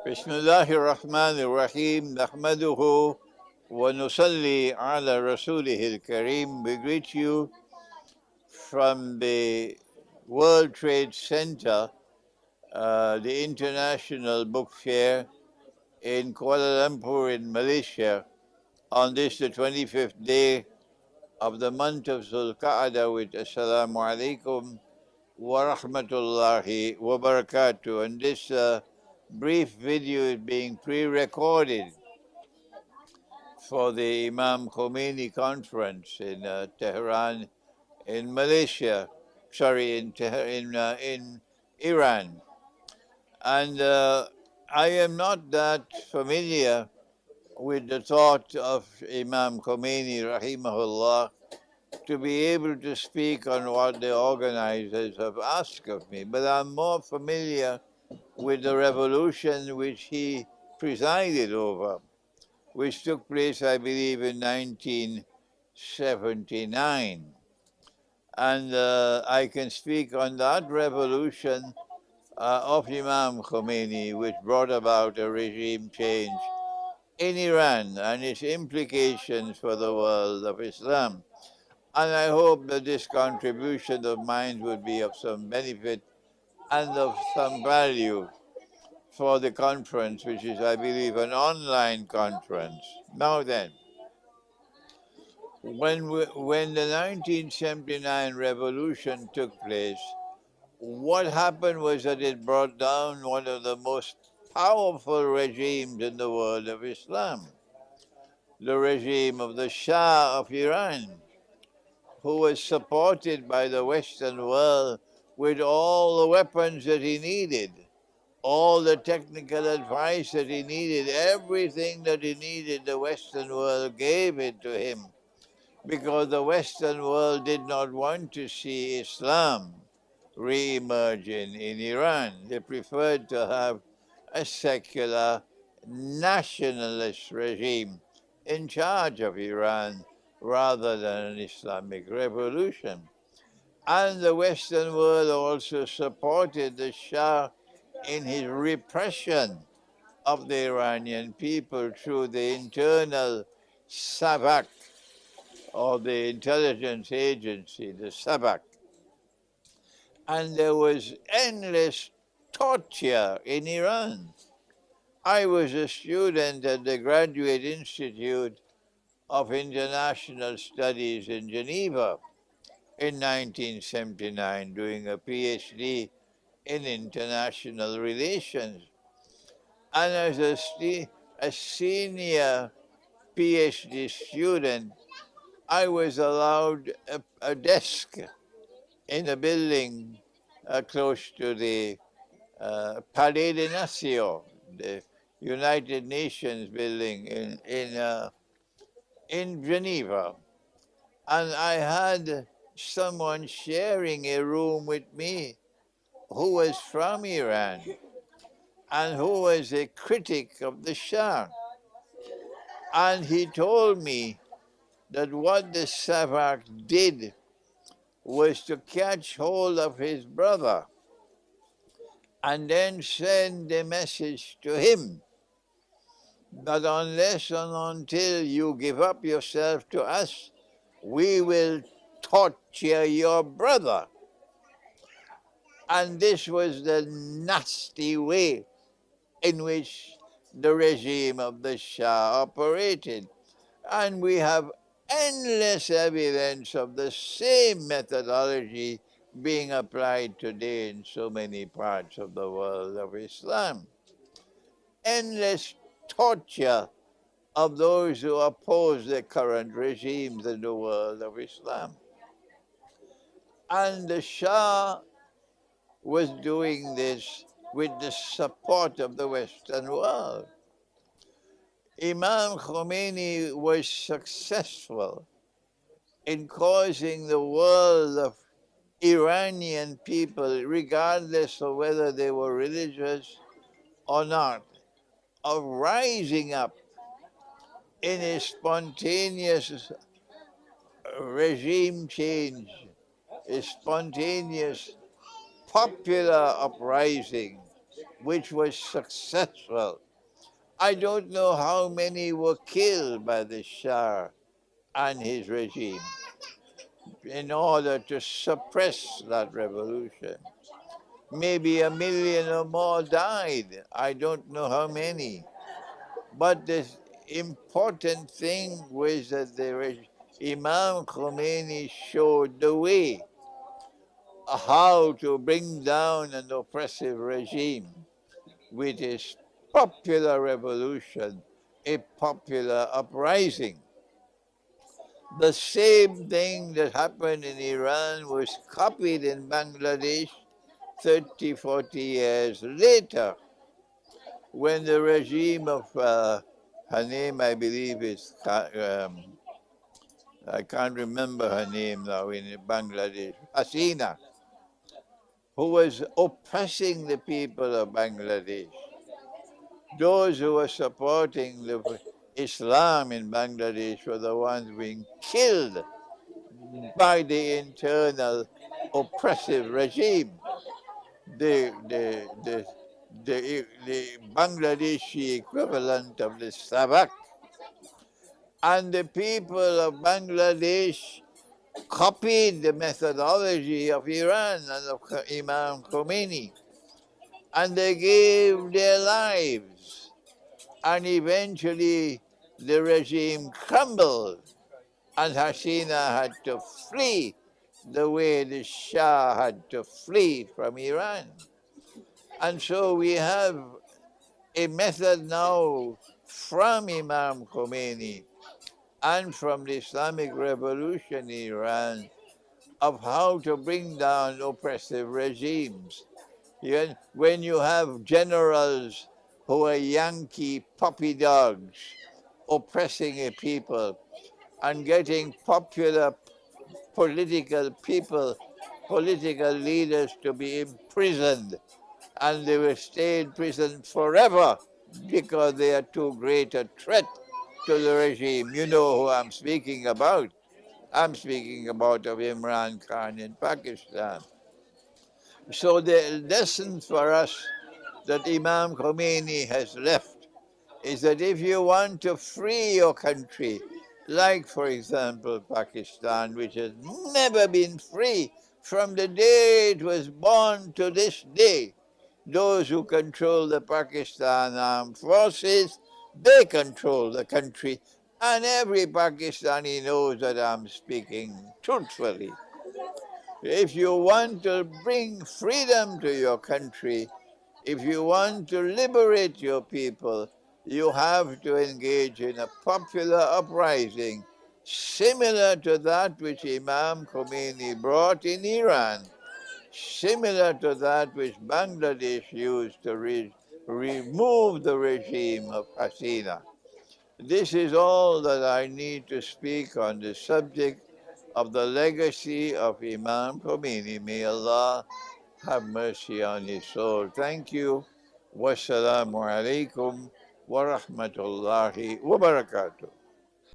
بسم الله الرحمن الرحيم نحمده ونصلي على رسوله الكريم. We greet you from the World Trade Center, the International Book Fair in Kuala Lumpur in Malaysia on this, the 25th day of the month of Zulqa'dah with Assalamu alaikum wa rahmatullahi wa barakatuh. And this brief video is being pre-recorded for the Imam Khomeinit conference in Tehran, in Malaysia, in Iran. And I am not that familiar with the thought of Imam Khomeini, rahimahullah, to be able to speak on what the organizers have asked of me, but I'm more familiar with the revolution which he presided over, which took place, I believe, in 1979. And I can speak on that revolution of Imam Khomeini, which brought about a regime change in Iran and its implications for the world of Islam. And I hope that this contribution of mine would be of some benefit and of some value for the conference, which is, I believe, an online conference. Now then, when the 1979 revolution took place, what happened was that it brought down one of the most powerful regimes in the world of Islam, the regime of the Shah of Iran, who was supported by the Western world with all the weapons that he needed, all the technical advice that he needed, everything that he needed, the Western world gave it to him, because the Western world did not want to see Islam re-emerge in Iran. They preferred to have a secular nationalist regime in charge of Iran rather than an Islamic revolution. And the Western world also supported the Shah in his repression of the Iranian people through the internal Savak, or the intelligence agency, the Savak. And there was endless torture in Iran. I was a student at the Graduate Institute of International Studies in Geneva in 1979, doing a PhD in international relations. And as a senior PhD student, I was allowed a desk in a building close to the Palais des Nations, the United Nations building in Geneva. And I had someone sharing a room with me who was from Iran and who was a critic of the Shah. And he told me that what the Savak did was to catch hold of his brother and then send a message to him that unless and until you give up yourself to us, we will torture your brother. And this was the nasty way in which the regime of the Shah operated. And we have endless evidence of the same methodology being applied today in so many parts of the world of Islam. Endless torture of those who oppose the current regimes in the world of Islam. And the Shah was doing this with the support of the Western world. Imam Khomeini was successful in causing the world of Iranian people, regardless of whether they were religious or not, of rising up in a spontaneous regime change, a spontaneous popular uprising which was successful. I don't know how many were killed by the Shah and his regime in order to suppress that revolution. Maybe 1 million or more died. I don't know how many. But the important thing was that Imam Khomeini showed the way how to bring down an oppressive regime with his popular revolution, a popular uprising. The same thing that happened in Iran was copied in Bangladesh 30, 40 years later, when the regime of, her name I believe is, I can't remember her name now, in Bangladesh, Hasina, who was oppressing the people of Bangladesh. Those who were supporting the Islam in Bangladesh were the ones being killed by the internal oppressive regime. The, the, the, the Bangladeshi equivalent of the Savak. And the people of Bangladesh copied the methodology of Iran and of Imam Khomeini, and they gave their lives. And eventually the regime crumbled, and Hasina had to flee the way the Shah had to flee from Iran. And so we have a method now from Imam Khomeini and from the Islamic Revolution in Iran of how to bring down oppressive regimes. When you have generals who are Yankee puppy dogs oppressing a people and getting popular political leaders to be imprisoned, and they will stay in prison forever because they are too great a threat to the regime. You know who I'm speaking about. I'm speaking about of Imran Khan in Pakistan. So the lesson for us that Imam Khomeini has left is that if you want to free your country, like for example Pakistan, which has never been free from the day it was born to this day, those who control the Pakistan armed forces, they control the country. And every Pakistani knows that I'm speaking truthfully. If you want to bring freedom to your country, if you want to liberate your people, you have to engage in a popular uprising similar to that which Imam Khomeini brought in Iran, similar to that which Bangladesh used to remove the regime of Hasina. This is all that I need to speak on the subject of the legacy of Imam Khomeini. May Allah have mercy on his soul. Thank you. Wassalamu alaikum wa rahmatullahi wa barakatuh.